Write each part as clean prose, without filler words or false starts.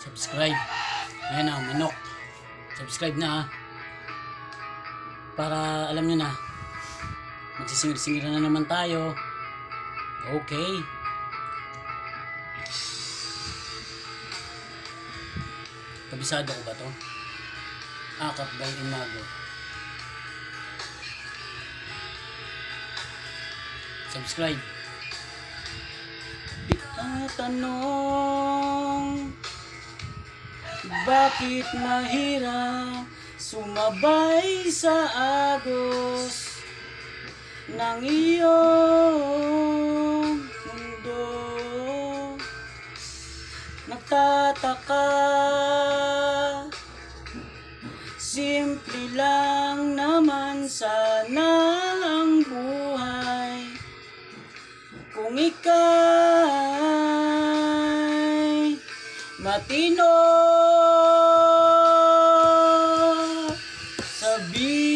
subscribe. Ayan na, manok. Subscribe na ha. Para alam nyo na, magsisingir-singir na naman tayo. Okay. Kabisado ko ba to? Akap by Imago. Subscribe. Tinatanong, bakit mahirap sumabay sa agos ng iyong mundo? Nagtataka, simple lang naman sana ang buhay kung ika'y matino.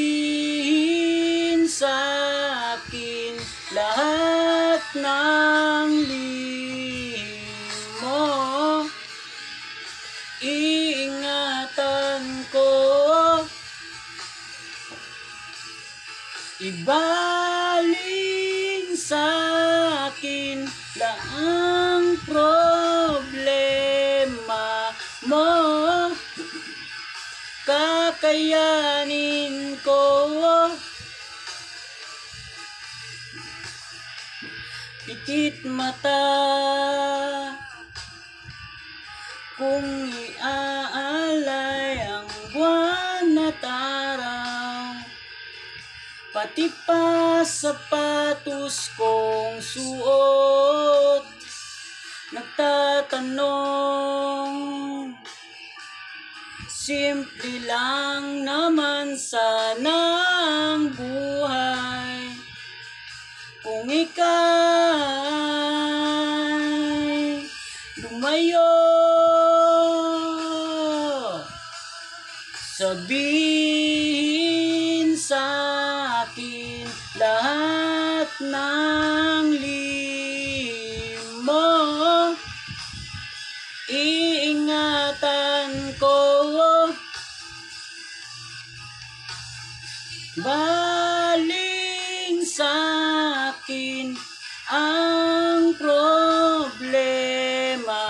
Sabihin sa akin lahat ng lihim mo, iingatan ko, ibaling sa akin laang problema mo, kakayanin ko. Pikit mata kung iaalay ang buwan at araw, pati pa sapatos kong suot. Nagtatanong, simple lang naman sana ang buhay kung ika'y lumayo. Sabihin sa akin lahat ng lihim mo, iingatan ko, baling sa akin ang problema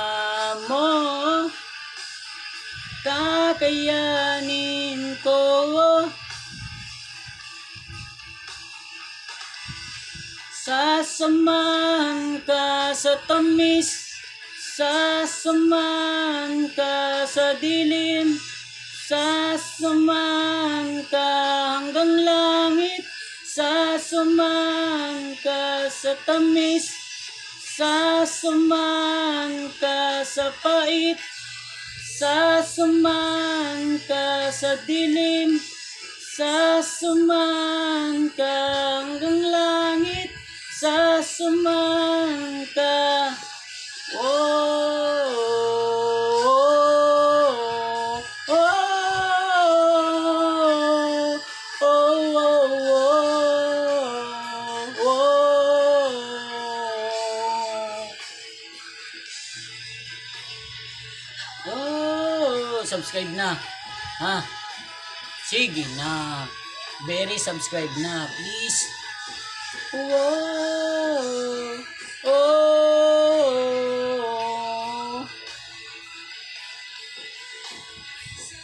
mo, kakayanin ko. Sasamahan ka sa tamis, sasamahan ka sa dilim, sasamahan ka hanggang langit, sasamahan ka sa tamis, sasamahan ka sa pait, sasamahan ka sa dilim, sasamahan ka hanggang langit, sasamahan ka. Oh, oh, oh, oh, oh, oh. Subscribe na. Ha? Sige na. Very subscribe na, please. Wow. Oh.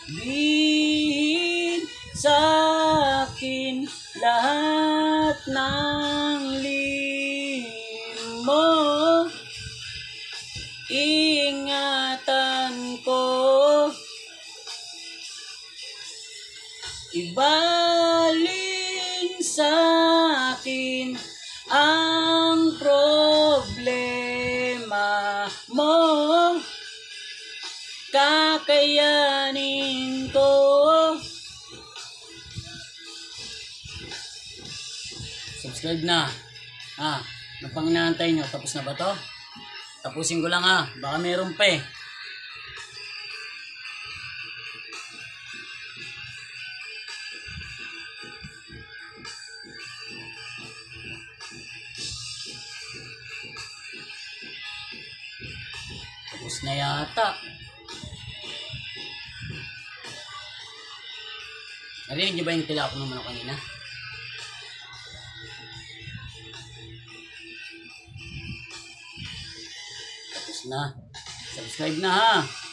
Bihin sa akin lahat ng lihim mo, ingatan ko, ibaling sa akin ang problema mo, kakayanin ko. Subscribe na. Ha? Ano pang inaantay nyo? Tapos na ba to? Tapusin ko lang ha. Baka meron pa eh. Tapos na yata. Narinig niyo ba yung tilapon ng manok kanina? Tapos na. Subscribe na ha.